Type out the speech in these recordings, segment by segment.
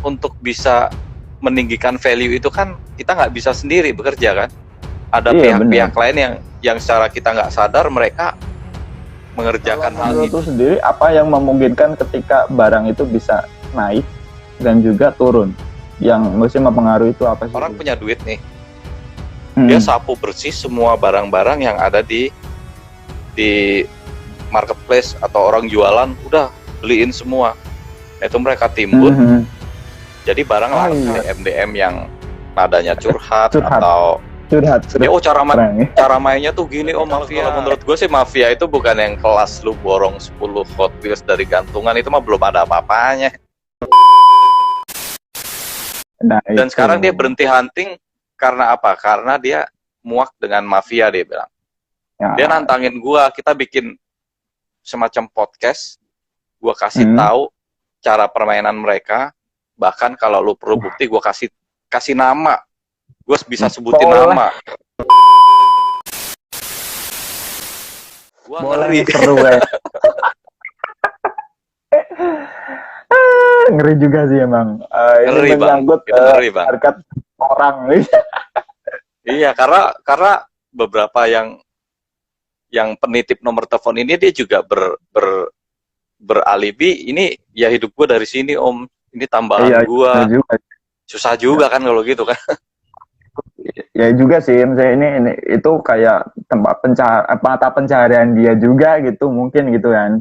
untuk bisa meninggikan value itu kan kita nggak bisa sendiri bekerja kan. Ada pihak-pihak lain yang secara kita nggak sadar mereka mengerjakan hal itu sendiri. Apa yang memungkinkan ketika barang itu bisa naik dan juga turun, yang mesti mempengaruhi itu apa sih? Orang punya duit nih, dia sapu bersih semua barang-barang yang ada di marketplace atau orang jualan, udah beliin semua. Itu mereka timbun. Jadi barang laku MDM yang nadanya curhat. Atau curhat. Ya, cara mainnya tuh gini, mafia. Kalau menurut gue sih mafia itu bukan yang kelas lu borong 10 Hot Wheels dari gantungan, itu mah belum ada apa-apanya. Dan sekarang dia berhenti hunting karena apa? Karena dia muak dengan mafia, dia bilang. Ya. Dia nantangin gua, kita bikin semacam podcast, gua kasih tahu cara permainan mereka, bahkan kalau lu perlu bukti gua kasih nama. Gue bisa sebutin nama. Gua ngeri. Ngeri juga sih emang. Ngeri, ini menyangkut harkat orang. Iya, karena beberapa yang penitip nomor telepon ini dia juga beralibi, ini ya hidup gue dari sini om, ini tambahan gue. Susah juga kan kalau gitu kan. Ya juga sih, misalnya ini itu kayak tempat mata pencaharian dia juga gitu, mungkin gitu kan.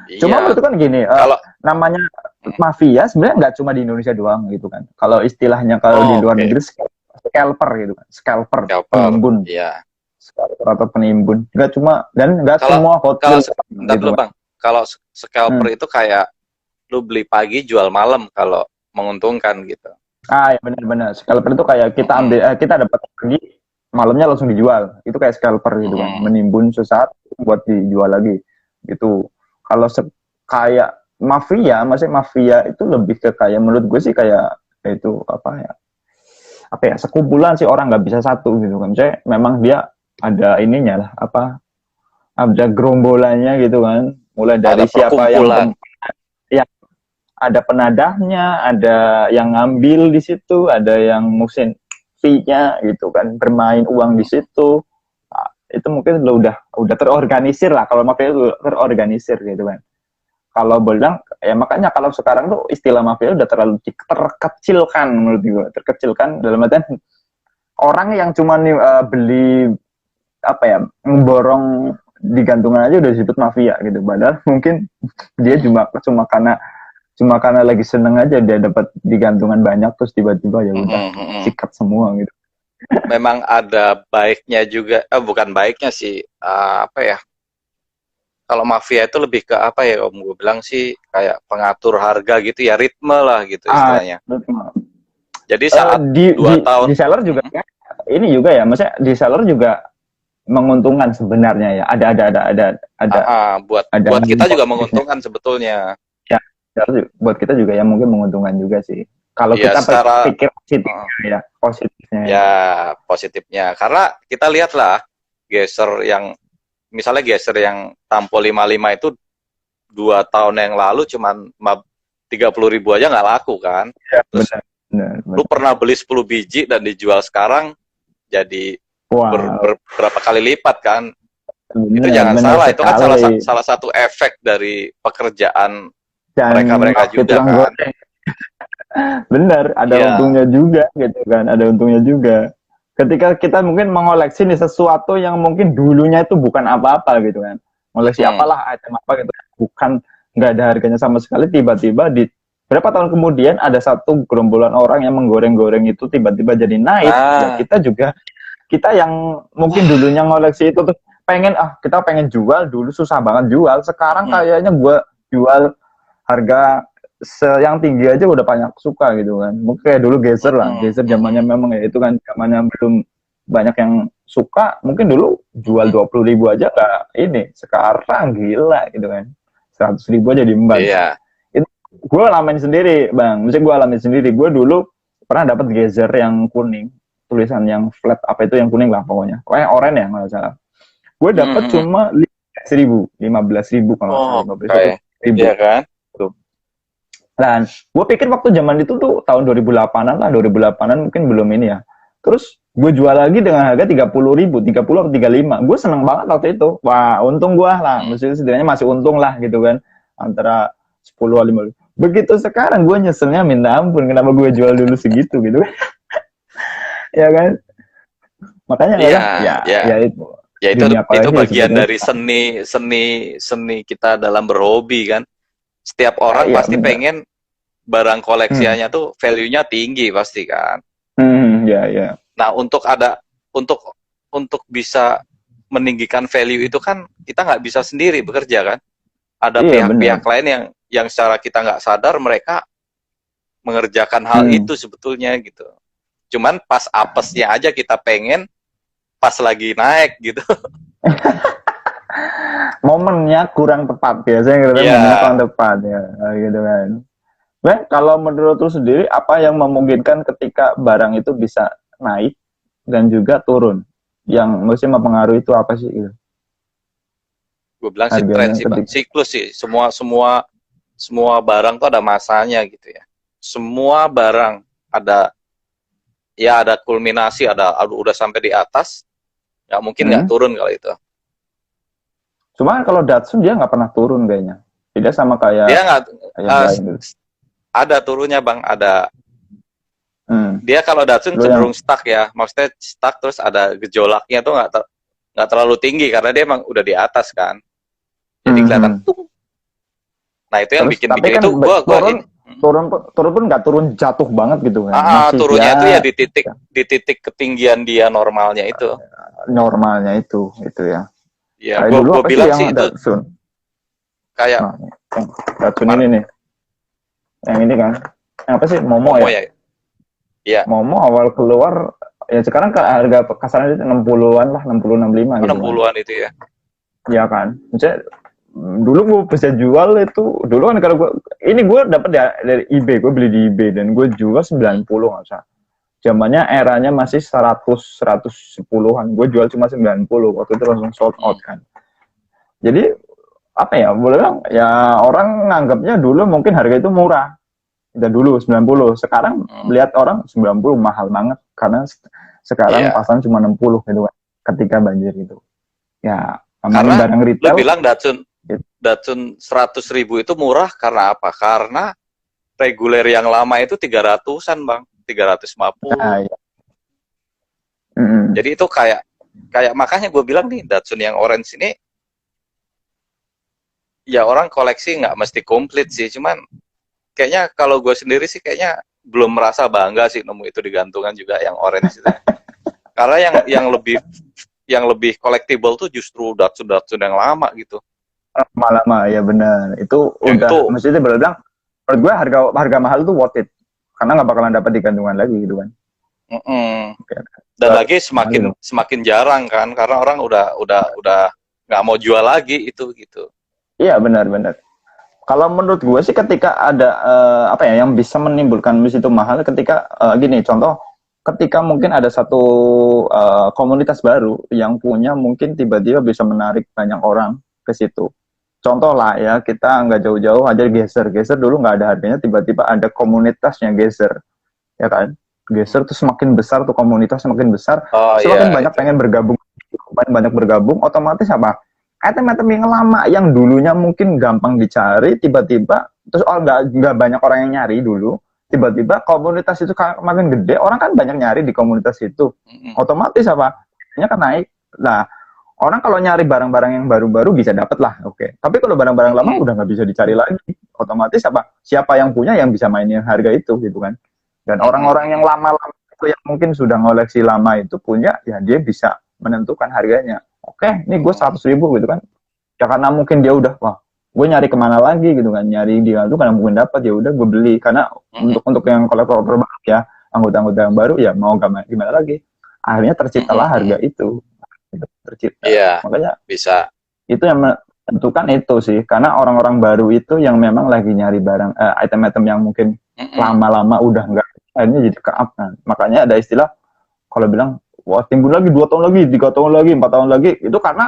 Iya. Cuma menurut kan gini, kalau namanya mafia sebenarnya nggak cuma di Indonesia doang gitu kan. Kalau istilahnya di luar negeri scalper gitu kan, scalper. Penimbun. Iya. Scalper atau penimbun. Nggak cuma, dan nggak semua hotel. Gitu, Bang. Kalau scalper itu kayak lu beli pagi jual malam kalau menguntungkan gitu. Ya benar-benar. Scalper itu kayak kita ambil, kita dapat pagi, malamnya langsung dijual. Itu kayak scalper gitu kan, menimbun sesaat buat dijual lagi gitu. Kalau kayak mafia, maksudnya mafia itu lebih ke kayak, menurut gue sih kayak itu apa ya, sekumpulan sih orang, nggak bisa satu gitu kan. Maksudnya memang dia ada ininya lah, ada gerombolannya gitu kan, mulai dari siapa yang ada penadahnya, ada yang ngambil di situ, ada yang mungkin fee-nya gitu kan, bermain uang di situ. Nah, itu mungkin udah terorganisir lah, kalau mafia itu terorganisir gitu kan. Kalau bilang ya, makanya kalau sekarang tuh istilah mafia udah terlalu terkecilkan menurut gue, terkecilkan dalam artian orang yang cuma beli ngeborong di gantungan aja udah disebut mafia gitu. Padahal mungkin dia cuma karena lagi seneng aja dia dapat di gantungan banyak, terus tiba-tiba ya udah sikat semua gitu. Memang ada baiknya juga, bukan baiknya sih, kalau mafia itu lebih ke apa ya om, gue bilang sih kayak pengatur harga gitu ya, ritme lah gitu istilahnya. Jadi saat 2 tahun di seller juga ini juga ya, maksudnya di seller juga menguntungkan sebenarnya ya, buat kita juga menguntungkan sebetulnya. Buat kita juga ya mungkin menguntungkan juga sih. Kalau ya, kita pikir positifnya. Ya, positifnya. Karena kita lihatlah misalnya geser yang Tampo 55 itu 2 tahun yang lalu cuman 30.000 aja nggak laku kan. Ya, terus benar. Lu pernah beli 10 biji dan dijual sekarang jadi berapa kali lipat kan. Itu jangan salah, itu kan salah satu efek dari pekerjaan mereka juga kan. Bener, ada untungnya juga gitu kan, ada untungnya juga. Ketika kita mungkin mengoleksi nih sesuatu yang mungkin dulunya itu bukan apa-apa gitu kan, ngoleksi apalah item apa gitu, bukan, nggak ada harganya sama sekali, tiba-tiba di berapa tahun kemudian ada satu gerombolan orang yang menggoreng-goreng itu tiba-tiba jadi naik. Ya kita yang mungkin dulunya ngoleksi itu tuh kita pengen jual, dulu susah banget jual, sekarang kayaknya gua jual harga yang tinggi aja udah banyak suka gitu kan. Mungkin kayak dulu Gezer zamannya memang ya itu kan zamannya belum banyak yang suka, mungkin dulu jual 20.000 aja gak ini, sekarang gila gitu kan, 100.000 aja diemban. Itu gue alamin sendiri bang, gue dulu pernah dapat Gezer yang kuning, tulisan yang flat apa itu yang kuning lah pokoknya oranye ya nggak salah. Gue dapat cuma 15.000 kalau 15.000 iya kan. Dan gue pikir waktu zaman itu tuh tahun 2008-an lah, 2008-an mungkin belum ini ya. Terus gue jual lagi dengan harga 30.000, 30 atau 35. Gue seneng banget waktu itu. Wah, untung gue lah. Maksudnya setidaknya masih untung lah gitu kan. Antara 10 atau 15. Begitu sekarang gue nyeselnya minta ampun. Kenapa gue jual dulu segitu gitu kan. Ya kan. Makanya ya itu. Ya itu bagian dari seni kita dalam berhobi kan. Setiap orang pasti pengen barang koleksiannya tuh value-nya tinggi pasti kan. Ya. Nah, untuk bisa meninggikan value itu kan kita nggak bisa sendiri bekerja kan. Ada pihak-pihak lain yang secara kita nggak sadar mereka mengerjakan hal itu sebetulnya gitu. Cuman pas apesnya aja kita pengen pas lagi naik gitu. Momennya kurang tepat biasanya momennya kurang tepat ya gitu kan. Ben, kalau menurut lu sendiri apa yang memungkinkan ketika barang itu bisa naik dan juga turun? Yang mesti mempengaruhi itu apa sih gitu? Gue bilang sih tren sih, Bang. Siklus sih. Semua barang tuh ada masanya gitu ya. Semua barang ada kulminasi, udah sampai di atas, nggak mungkin nggak turun kalau itu. Cuma kalau Datsun dia nggak pernah turun kayaknya. Tidak sama kayak dia nggak ada turunnya Bang, ada. Dia kalau Datsun cenderung stuck ya, maksudnya stuck terus ada gejolaknya tuh nggak terlalu tinggi karena dia emang udah di atas kan, jadi kelihatan. Nah itu yang bikin kan itu turun pun nggak turun jatuh banget gitu kan. Turunnya itu ya di titik ketinggian dia normalnya itu. Normalnya itu ya. Ya, gue bilang sih itu Datsun. Kayak Datsun ini nih. Yang ini kan. Yang apa sih? Momo ya? Iya. Momo awal keluar ya sekarang harga kasarannya 60-an lah, 60 65 gitu. 60-an itu ya. Iya kan. Maksudnya dulu gue bisa jual itu dulu kan kalau gue dapat dari eBay, gue beli di eBay dan gue jual 90 nggak usah. Zamannya eranya masih 110-an. Gue jual cuma 90 waktu itu langsung sold out kan. Jadi apa ya, boleh bilang ya orang nganggapnya dulu mungkin harga itu murah. Dan dulu 90, sekarang lihat orang 90 mahal banget karena sekarang pasaran cuma 60 gitu kan ketika banjir gitu. Ya, karena barang retail. Lu bilang Datsun 100.000 itu murah karena apa? Karena reguler yang lama itu 300-an, Bang. 350. Iya. Jadi itu kayak makanya gue bilang nih Datsun yang orange ini ya orang koleksi nggak mesti komplit sih, cuman kayaknya kalau gue sendiri sih kayaknya belum merasa bangga sih nemu itu di gantungan juga yang orange itu. Karena yang lebih collectible tuh justru Datsun yang lama gitu. Lama ya benar. Itu udah maksudnya bilang menurut gue harga mahal tuh worth it. Karena nggak bakalan dapat di gantungan lagi gitu kan. Dan lagi semakin jarang kan, karena orang udah nggak mau jual lagi itu gitu. Iya benar. Kalau menurut gue sih ketika ada yang bisa menimbulkan itu mahal ketika gini contoh, ketika mungkin ada satu komunitas baru yang punya mungkin tiba-tiba bisa menarik banyak orang ke situ. Contoh lah ya, kita nggak jauh-jauh aja geser dulu nggak ada harganya, tiba-tiba ada komunitasnya geser, ya kan? Geser tuh semakin besar tuh komunitas semakin besar, semakin banyak pengen bergabung, otomatis apa? Item-item yang lama yang dulunya mungkin gampang dicari, tiba-tiba terus nggak banyak orang yang nyari dulu, tiba-tiba komunitas itu makin gede, orang kan banyak nyari di komunitas itu, otomatis apa? Harganya kan naik. Nah, orang kalau nyari barang-barang yang baru-baru bisa dapat lah, oke. Tapi kalau barang-barang lama udah nggak bisa dicari lagi, otomatis apa? Siapa yang punya yang bisa mainin harga itu, gitu kan? Dan orang-orang yang lama-lama itu yang mungkin sudah ngoleksi lama itu punya, ya dia bisa menentukan harganya. Oke, ini gue 100.000 gitu kan? Ya karena mungkin dia udah, wah, gue nyari kemana lagi gitu kan? Nyari di itu karena mungkin dapat, ya udah gue beli. Karena untuk yang kolektor baru ya, anggota-anggota yang baru ya mau gimana lagi? Akhirnya terciptalah harga itu. Tercipta. Makanya bisa itu yang menentukan itu sih, karena orang-orang baru itu yang memang lagi nyari barang item-item yang mungkin lama-lama udah enggak, akhirnya jadi ke-up kan. Makanya ada istilah kalau bilang wah timbul lagi 2 tahun lagi, 3 tahun lagi, 4 tahun lagi, itu karena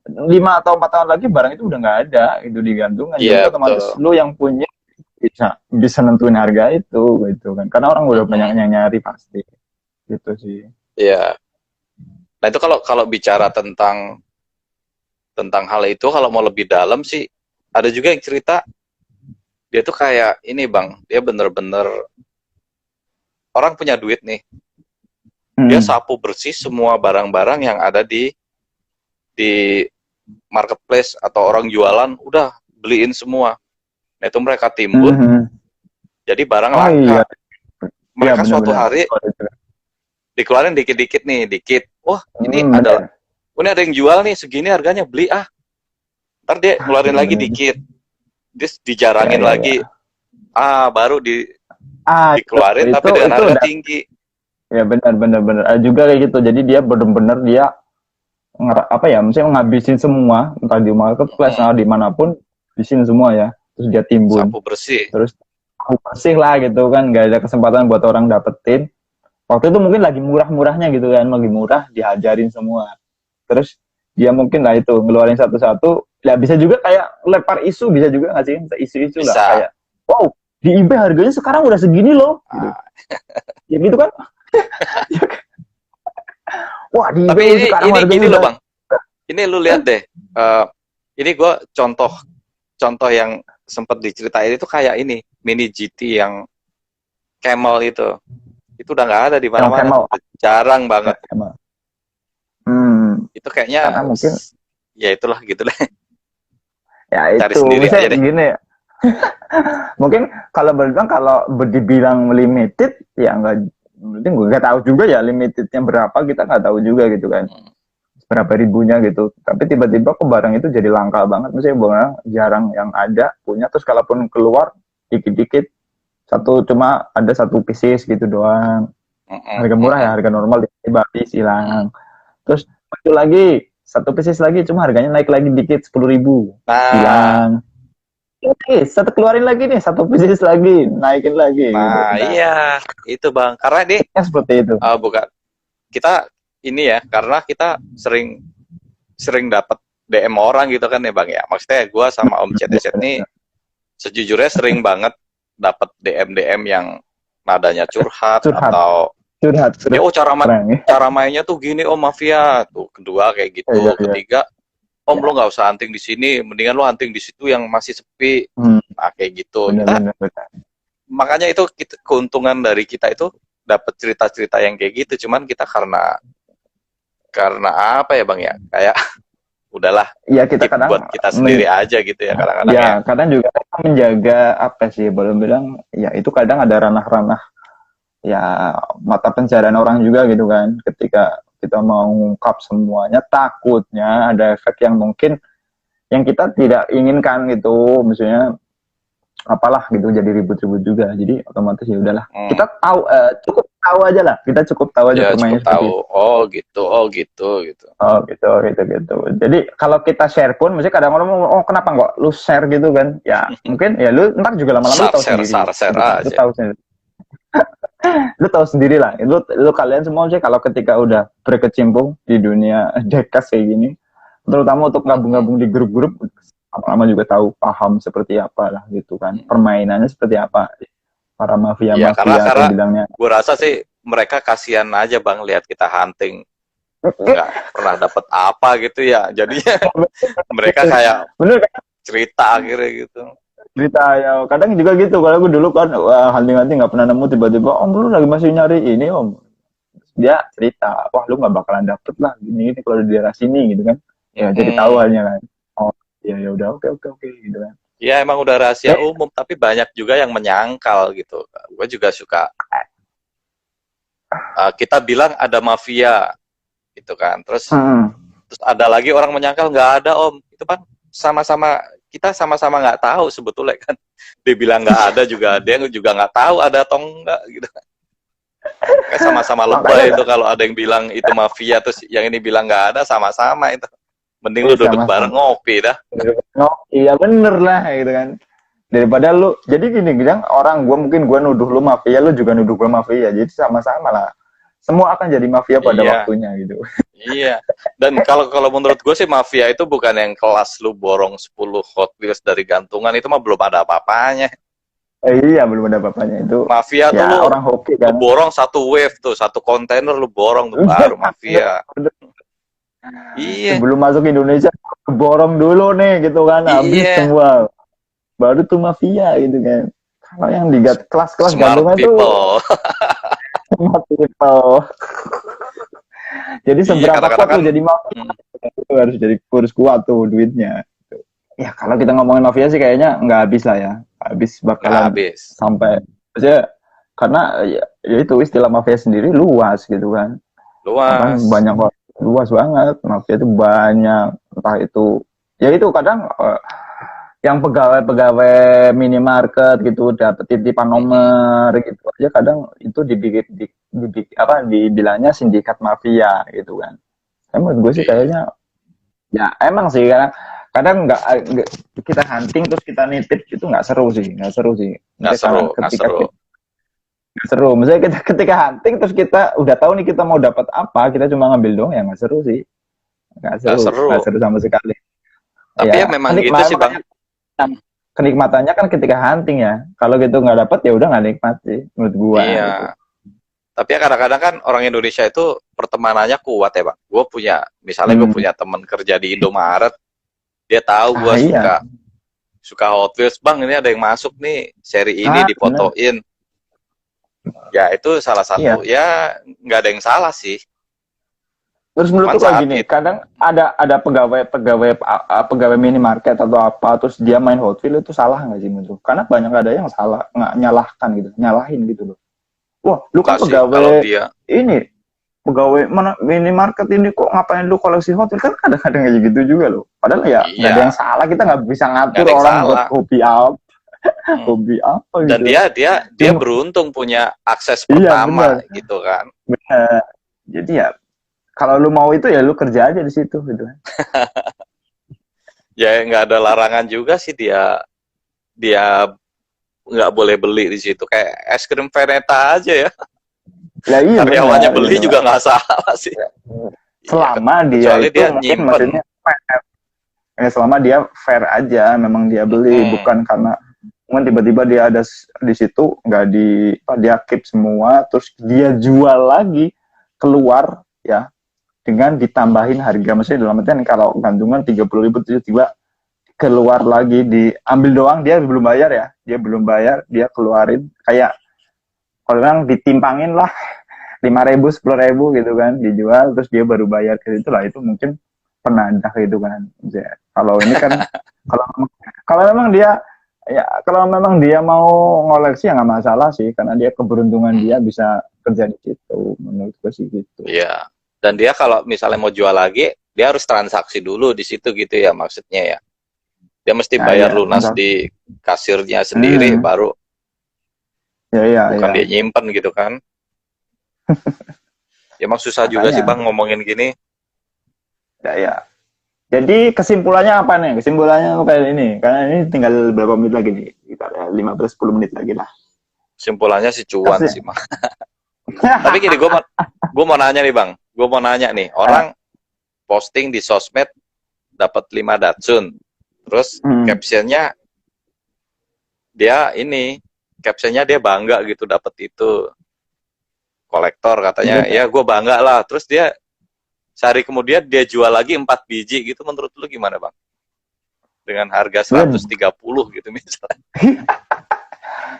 5 atau 4 tahun lagi barang itu udah nggak ada itu di gantungan. Jadi otomatis lu yang punya bisa nentuin harga itu gitu kan, karena orang udah banyak yang nyari pasti gitu sih. Iya. Nah itu kalau bicara tentang hal itu, kalau mau lebih dalam sih ada juga yang cerita dia tuh kayak ini bang, dia bener-bener orang punya duit nih, dia sapu bersih semua barang-barang yang ada di marketplace atau orang jualan, udah beliin semua. Nah itu mereka timbun, jadi barang langka. Iya. Mereka ya, suatu hari dikeluarin dikit-dikit nih, dikit. Wah ini ada yang jual nih segini harganya, beli ah. Ntar dia ngeluarin lagi dikit, dia dijarangin lagi. Baru dikeluarin itu, tapi dengan harga tinggi. Ya benar. Juga kayak gitu. Jadi dia benar-benar dia maksudnya ngabisin semua, entah di marketplace atau dimanapun, habisin semua ya. Terus dia timbun. Sapu bersih. Terus sapu bersih lah gitu kan, nggak ada kesempatan buat orang dapetin. Waktu itu mungkin lagi murah-murahnya gitu kan, lagi murah, dihajarin semua. Terus dia mungkin lah itu ngeluarin satu-satu. Ya bisa juga kayak lempar isu, bisa juga nggak sih? Isu-isu lah kayak, wow, di eBay harganya sekarang udah segini loh. Gitu. Ya gitu kan? Wah, di tapi ini gini loh bang, ini lu lihat deh, ini gue contoh yang sempat diceritain itu kayak ini mini GT yang camel itu udah nggak ada di mana-mana, jarang banget. Itu kayaknya mungkin ya itulah gitu deh. Ya cari itu sendiri aja deh. Gini mungkin kalau dibilang limited ya nggak tahu juga ya limitednya berapa, kita nggak tahu juga gitu kan, berapa ribunya gitu. Tapi tiba-tiba kok barang itu jadi langka banget, maksudnya barang jarang yang ada punya, terus kalaupun keluar dikit-dikit cuma ada satu pieces gitu doang, harga murah ya, harga normal tiba-tiba hilang. Terus itu lagi satu pieces lagi, cuma harganya naik lagi dikit 10.000 hilang. Satu keluarin lagi nih, satu pieces lagi, naikin lagi. Nah, gitu. Iya, itu bang. Karena deh seperti itu. Bukan. Kita ini ya, karena kita sering dapat DM orang gitu kan ya bang ya. Maksudnya gue sama Om CTZ nih sejujurnya sering banget dapat DM yang nadanya curhat. Atau cara mainnya tuh gini Om, mafia tuh. Kedua kayak gitu. Ketiga, Om lo nggak usah hunting di sini, mendingan lo hunting di situ yang masih sepi. Nah kayak gitu. Bener. Makanya itu keuntungan dari kita itu dapat cerita-cerita yang kayak gitu. Cuman kita karena apa ya bang ya, kayak udahlah. Ya kita kadang buat kita sendiri aja gitu ya kadang-kadang. Ya kadang juga menjaga apa sih, boleh bilang ya itu kadang ada ranah-ranah ya mata pencarian orang juga gitu kan. Ketika kita mau ungkap semuanya, takutnya ada efek yang mungkin yang kita tidak inginkan gitu, misalnya apalah gitu, jadi ribut-ribut juga. Jadi otomatis ya udahlah, kita tahu, cukup tahu aja lah, kita cukup tahu aja permainnya seperti itu. Oh gitu. Jadi kalau kita share pun, misalnya kadang orang mau, kenapa nggak lu share gitu kan? Ya mungkin ya lu ntar juga lama-lama tahu sendiri. Share aja. Lu tahu sendiri. Lu tahu sendiri lah, lu kalian semua sih kalau ketika udah berkecimpung di dunia Diecast kayak gini, terutama untuk gabung-gabung di grup-grup, lama-lama juga tahu paham seperti apa lah gitu kan, permainannya seperti apa para mafia karena bilangnya. Gue rasa sih mereka kasihan aja bang lihat kita hunting nggak pernah dapat apa gitu ya, jadinya mereka kayak cerita akhirnya gitu. Cerita ya, kadang juga gitu. Kalau aku dulu kan hunting-hunting nggak pernah nemu, tiba-tiba Om lu lagi masih nyari ini Om, dia cerita, wah lu nggak bakalan dapet lah ini kalau di daerah sini gitu kan. Ya jadi tahu halnya kan. Oh ya udah oke gitu kan. Ya emang udah rahasia umum, tapi banyak juga yang menyangkal gitu. Gue juga suka kita bilang ada mafia gitu kan, terus ada lagi orang menyangkal nggak ada Om, itu kan kita sama-sama nggak tahu sebetulnya kan. Dia bilang nggak ada, juga ada yang juga nggak tahu ada atau enggak gitu. Kayak sama-sama lebay itu kalau ada yang bilang itu mafia terus yang ini bilang nggak ada, sama-sama itu. Mending lu duduk bareng ngopi dah. Iya bener lah gitu kan. Daripada lu, jadi gini bilang orang gue nuduh lu mafia, lu juga nuduh gue mafia, jadi sama-sama lah. Semua akan jadi mafia pada waktunya gitu. Iya. Dan kalau menurut gue sih mafia itu bukan yang kelas lu borong 10 Hot Wheels dari gantungan, itu mah belum ada apa-apanya. Iya, belum ada bapaknya itu. Mafia Ya, tuh lu orang hoki kan. borong satu wave tuh, satu kontainer lu borong tuh, baru mafia. Iya. Sebelum masuk Indonesia, borong dulu nih gitu kan, habis Iya. semua. Baru tuh mafia gitu kan. Kalau yang di kelas-kelas Smart gandungan tuh people. smart people. Jadi Iya, seberapa kadang-kadang kuat kan lu jadi mafia, itu harus jadi kurus kuat tuh duitnya. Ya kalau kita ngomongin mafia sih kayaknya nggak habis lah ya. Habis nggak bakalan habis. sampai aja, karena ya itu istilah mafia sendiri luas gitu kan. Kan Luas. banyak kok, luas banget. Mafia itu banyak, entah itu ya itu kadang yang pegawai-pegawai minimarket gitu dapat titipan nomor gitu aja, kadang itu dibilangnya sindikat mafia gitu kan. Menurut gue sih kayaknya ya emang sih, karena kadang nggak kita hunting terus kita nitip itu nggak seru sih. Nggak seru. Nggak seru. Misalnya kita ketika hunting terus kita udah tahu nih kita mau dapat apa, kita cuma ngambil doang, ya nggak seru sih. Nggak seru sama sekali. Tapi ya memang gitu sih Bang. Kenikmatannya kan ketika hunting ya. Kalau gitu nggak dapat ya udah nggak nikmat sih menurut gua. Iya. Gitu. Tapi ya kadang-kadang kan orang Indonesia itu pertemanannya kuat ya Bang. Gue punya teman kerja di Indomaret, dia tahu gue suka Hot Wheels, Bang ini ada yang masuk nih seri ini difotoin. Ya itu salah satu, ya nggak ada yang salah sih. Terus menurut gue gini, kadang ada pegawai minimarket atau apa, terus dia main Hot Wheels, itu salah nggak sih menurut? Karena banyak ada yang salah, nggak nyalahin gitu loh. Wah, lu kan pegawai ini, pegawai minimarket ini kok ngapain lu koleksi Hot Wheels? Kan kadang-kadang kayak gitu juga loh. Padahal ya nggak ada yang salah, kita nggak bisa ngatur orang buat hobi apa. Hobi apa gitu. Dan dia beruntung punya akses pertama gitu kan. Benar. Jadi ya kalau lu mau itu ya lu kerja aja di situ gitu. Ya nggak ada larangan juga sih dia nggak boleh beli di situ, kayak es krim Veneta aja ya. Ya iya. Karyawannya beli juga nggak salah sih. Selama dia itu dia mungkin maksudnya selama dia fair aja, memang dia beli, bukan karena mungkin tiba-tiba dia ada di situ nggak dia keep semua terus dia jual lagi keluar ya dengan ditambahin harga, maksudnya dalam artian kalau gantungan 30.000 tiba-tiba keluar lagi diambil doang, dia belum bayar, dia keluarin kayak orang ditimpangin lah 5.000 10.000 gitu kan, dijual terus dia baru bayar ke situ lah, itu mungkin penadah gitu kan. Kalau ini kan kalau memang dia mau ngoleksi ya nggak masalah sih, karena dia keberuntungan dia bisa kerja di situ, menurut gue sih gitu. Iya. Dan dia kalau misalnya mau jual lagi, dia harus transaksi dulu di situ gitu ya maksudnya ya. Dia mesti bayar lunas di kasirnya sendiri baru. Bukan dia nyimpen gitu kan. Ya emang susah juga sih Bang ngomongin gini. Ya. Jadi kesimpulannya apa nih? Kesimpulannya kayak ini, karena ini tinggal berapa menit lagi nih? Sekitar 15-10 menit lagi lah. Kesimpulannya sih cuan sih Bang. Tapi gini, gue mau nanya nih Bang. Gue mau nanya nih, orang posting di sosmed dapat 5 Datsun. Terus captionnya dia bangga gitu dapat itu. Kolektor katanya, ya gue bangga lah. Terus dia sehari kemudian dia jual lagi 4 biji gitu, menurut lu gimana Bang? Dengan harga 130 gitu misalnya.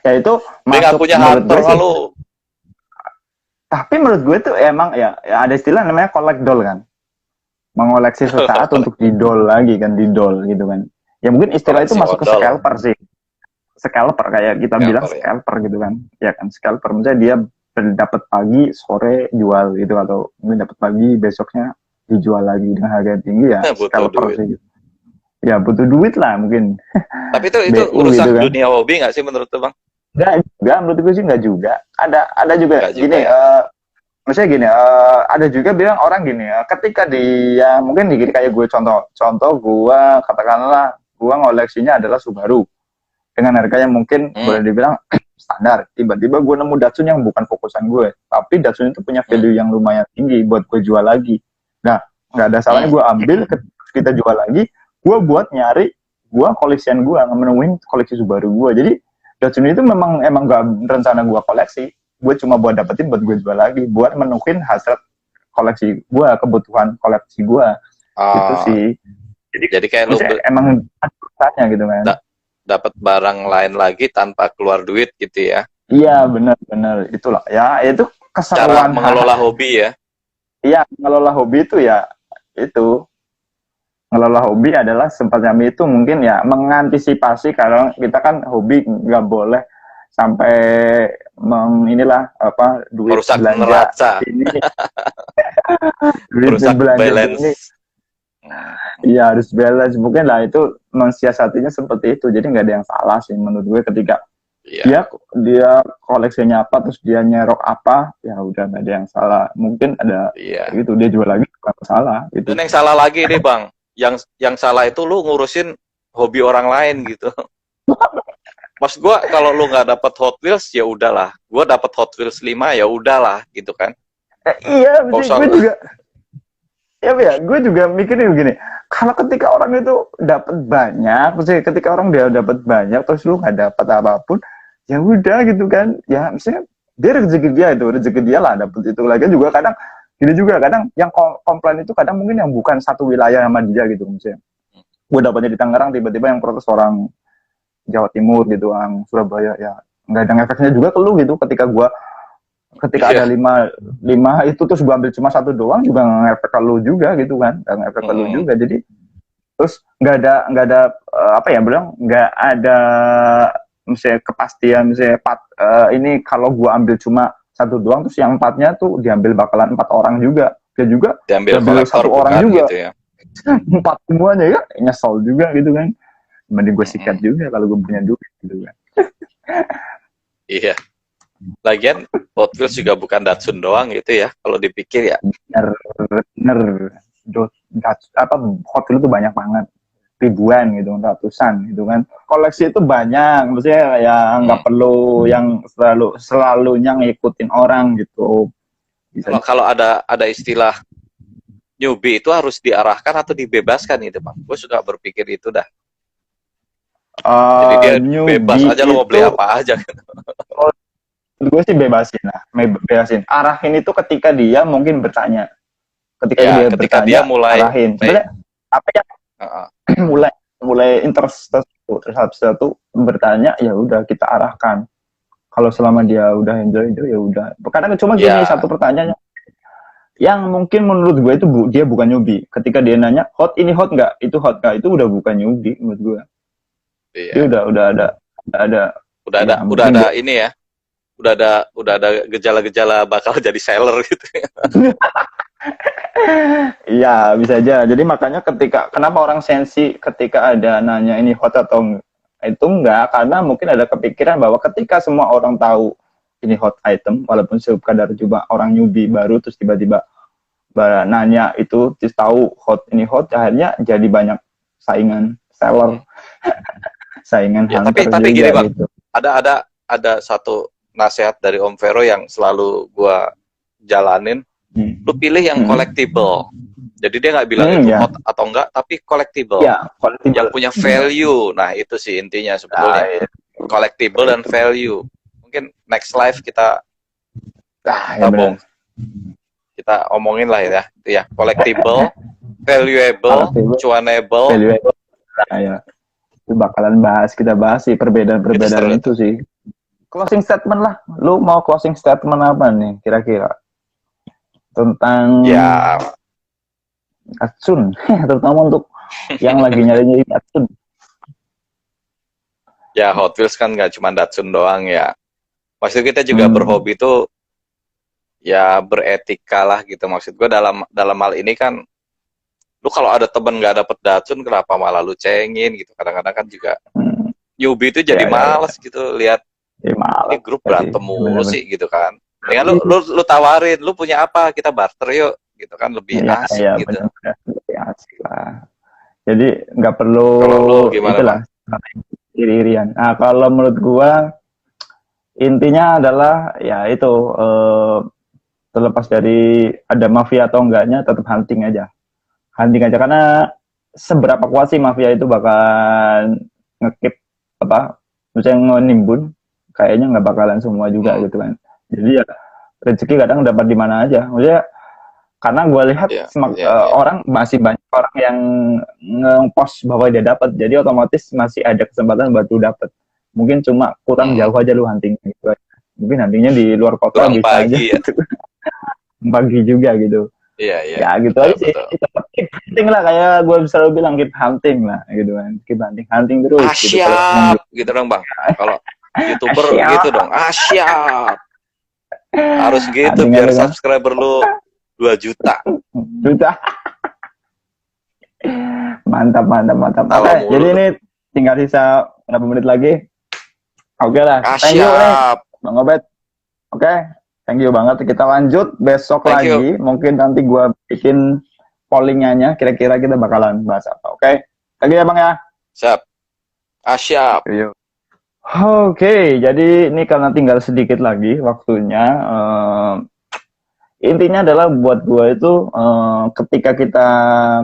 Ya itu dia nggak punya hunter kalau. Tapi menurut gue tuh emang ya ada istilah namanya collect doll kan. Mengoleksi sesaat untuk didol lagi kan, didol gitu kan. Ya mungkin istilah itu masuk ke scalper sih. Scalper kayak kita bilang scalper gitu kan. Ya kan scalper, misalnya dia dapat pagi, sore jual gitu, atau mungkin dapat pagi, besoknya dijual lagi dengan harga tinggi ya scalper sih gitu. Ya butuh duit lah mungkin. Tapi itu urusan gitu kan. Dunia hobi nggak sih menurut lu Bang? Enggak, menurut gue sih enggak juga. Ada juga gini, maksudnya gini, ada juga bilang orang gini, ketika dia mungkin gini, kayak gue contoh gue katakanlah gue ngoleksinya adalah Subaru dengan harga yang mungkin boleh dibilang standar, tiba-tiba gue nemu Datsun yang bukan fokusan gue, tapi Datsun itu punya value yang lumayan tinggi buat gue jual lagi. Nah, nggak ada salahnya gue ambil, kita jual lagi, gue buat nyari gue koleksian gue, menemuin koleksi Subaru gue. Jadi Dachshund itu emang gak rencana gue koleksi. Gue cuma buat dapetin buat gue jual lagi, buat menuhin hasrat koleksi gue, kebutuhan koleksi gue. Itu sih. Jadi kayak lu emang ada gitu kan. Dapat barang lain lagi tanpa keluar duit gitu ya. Iya, benar. Itulah ya, itu keseruan cara mengelola hobi ya. Iya, mengelola hobi itu ya itu. Mengelola hobi adalah semacam itu, mungkin ya mengantisipasi kalau kita kan hobi nggak boleh sampai inilah apa duit merusak belanja neraca ini duit merusak belanja balance ini. Iya, harus balance. Mungkin lah itu mensiasatinya seperti itu. Jadi nggak ada yang salah sih menurut gue ketika dia koleksinya apa terus dia nyerok apa, ya udah nggak ada yang salah. Mungkin ada gitu dia jual lagi nggak salah gitu. Dan yang salah lagi nih Bang, yang salah itu lu ngurusin hobi orang lain gitu. Maksud gua kalau lu nggak dapat Hot Wheels ya udahlah, gua dapat Hot Wheels 5 ya udahlah gitu kan. Iya, gue juga. Ya, gue juga mikirin begini. Kalau ketika orang itu dapat banyak, maksudnya ketika orang dia dapat banyak terus lu nggak dapat apapun, ya udah gitu kan. Ya misalnya dia rezeki dia lah dapat itu lagi juga kadang. Gini juga kadang yang komplain itu kadang mungkin yang bukan satu wilayah sama dia gitu misalnya. Gue dapatnya di Tangerang, tiba-tiba yang protes orang Jawa Timur gitu, orang Surabaya, ya nggak ada efeknya juga ke lu gitu. Ketika ada lima itu terus gue ambil cuma satu doang juga nggak efek ke lu juga gitu kan, nggak efek ke lu juga. Jadi terus nggak ada apa ya bilang nggak ada misalnya kepastian misalnya ini kalau gue ambil cuma satu doang terus yang 4-nya tuh diambil bakalan 4 orang juga. Dia juga diambil satu orang juga. Gitu ya. 4 semuanya ya nyesel juga gitu kan. Mending gue sikat juga kalau gue punya duit gitu kan. Iya. Lagian Hot Wheels juga bukan Datsun doang gitu ya. Kalau dipikir ya. Bener. Hot Wheels itu banyak banget. Ribuan gitu, ratusan gitu kan. Koleksi itu banyak, maksudnya ya nggak perlu yang selalunya ngikutin orang gitu. Kalau ada istilah newbie itu harus diarahkan atau dibebaskan gitu Bang. Gue suka berpikir itu dah. Jadi dia bebas aja lo mau beli apa aja gitu. Gue sih bebasin. Arahin itu ketika dia mungkin bertanya. Ketika dia mulai arahin. Sebenarnya apa ya? mulai interest terus habis itu bertanya ya udah kita arahkan. Kalau selama dia udah enjoy ya udah. Kadang cuma gini satu pertanyaannya yang mungkin menurut gue itu dia bukan newbie. Ketika dia nanya ini hot nggak, itu hot nggak, itu udah bukan newbie menurut gue. Dia udah ada ini ya. Udah ada gejala-gejala bakal jadi seller gitu. Iya, bisa aja. Jadi makanya kenapa orang sensi ketika ada nanya ini hot atau itu enggak, karena mungkin ada kepikiran bahwa ketika semua orang tahu ini hot item, walaupun sekadar cuma orang newbie baru terus tiba-tiba nanya itu terus tahu ini hot, akhirnya jadi banyak saingan seller. Saingan hunter tapi juga gini Bang, gitu. Ada satu nasihat dari Om Vero yang selalu gua jalanin. Lu pilih yang collectible. Jadi dia nggak bilang itu hot atau enggak, tapi collectible. Yang punya value. Nah, itu sih intinya sebetulnya. Collectible dan value. Mungkin next live kita kita omongin lah ya. Itu ya, collectible, valuable, cuanable. Nah, ya. Itu bakalan kita bahas sih perbedaan itu sih. Closing statement lah. Lu mau closing statement apa nih kira-kira? Tentang Datsun, terutama untuk yang lagi nyari Datsun. Ya Hot Wheels kan nggak cuma Datsun doang ya. Maksud kita juga berhobi itu ya beretika lah gitu. Maksud gue dalam hal ini kan, lu kalau ada temen nggak dapet Datsun kenapa malah lu cengin gitu. Kadang-kadang kan juga newbie itu jadi males gitu lihat ini grup berantem mulu sih gitu kan. Dengan lu tawarin, lu punya apa, kita barter yuk, gitu kan lebih asik gitu. Lebih asik lah. Jadi nggak perlu itulah iri-irian. Nah kalau menurut gua intinya adalah ya itu terlepas dari ada mafia atau enggaknya tetap hunting aja karena seberapa kuat sih mafia itu bakal ngekip misalnya nimbun, kayaknya nggak bakalan semua juga gitu kan. Jadi ya rezeki kadang dapat di mana aja. Maksudnya karena gue lihat orang masih banyak orang yang nge-post bahwa dia dapat, jadi otomatis masih ada kesempatan buat lu dapat. Mungkin cuma kurang jauh aja lu hunting gitu. Mungkin huntingnya di luar kota kurang bisa aja gitu. Pagi juga gitu. Iya. Ya gitu aja sih. Tetap keep hunting lah, kayak gue selalu bilang keep hunting lah gitu kan. Keep hunting terus. Siap gitu dong Bang. Kalau YouTuber gitu dong. Siap. Harus gitu biar subscriber lu 2 juta. Mantap. Oke, jadi ini tinggal sisa berapa menit lagi. Oke lah. Thank you nih, Bang Obed. Oke, thank you banget. Kita lanjut besok lagi. Mungkin nanti gua bikin polling-nya, kira-kira kita bakalan bahas apa. Oke. Thank you ya Bang ya. Siap. Siap. Oke, jadi ini karena tinggal sedikit lagi waktunya. Intinya adalah buat gue itu ketika kita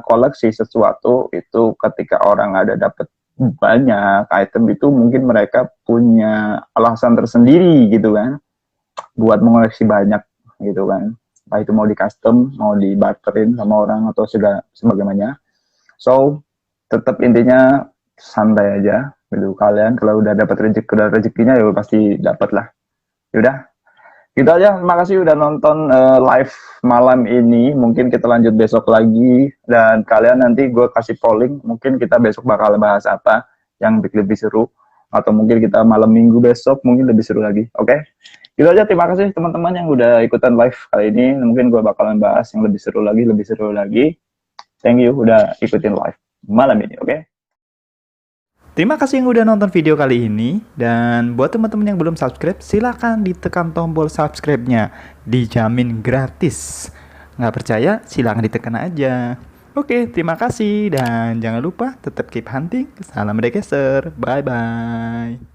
koleksi sesuatu itu, ketika orang ada dapat banyak item itu, mungkin mereka punya alasan tersendiri gitu kan buat mengoleksi banyak gitu kan. Entah itu mau di custom, mau dibarterin sama orang atau sebagainya. So tetap intinya santai aja gitu. Kalian kalau udah dapat rezekinya ya pasti dapat lah. Yaudah. Gitu aja, terima kasih udah nonton live malam ini. Mungkin kita lanjut besok lagi. Dan kalian nanti gue kasih polling. Mungkin kita besok bakal bahas apa yang lebih seru. Atau mungkin kita malam minggu besok mungkin lebih seru lagi. Oke? Gitu aja, terima kasih teman-teman yang udah ikutan live kali ini. Mungkin gue bakalan bahas yang lebih seru lagi. Thank you udah ikutin live malam ini, oke? Terima kasih yang udah nonton video kali ini. Dan buat teman-teman yang belum subscribe, silahkan ditekan tombol subscribe-nya. Dijamin gratis. Nggak percaya, silahkan ditekan aja. Oke, terima kasih. Dan jangan lupa tetap keep hunting. Salam Dekeser. Bye-bye.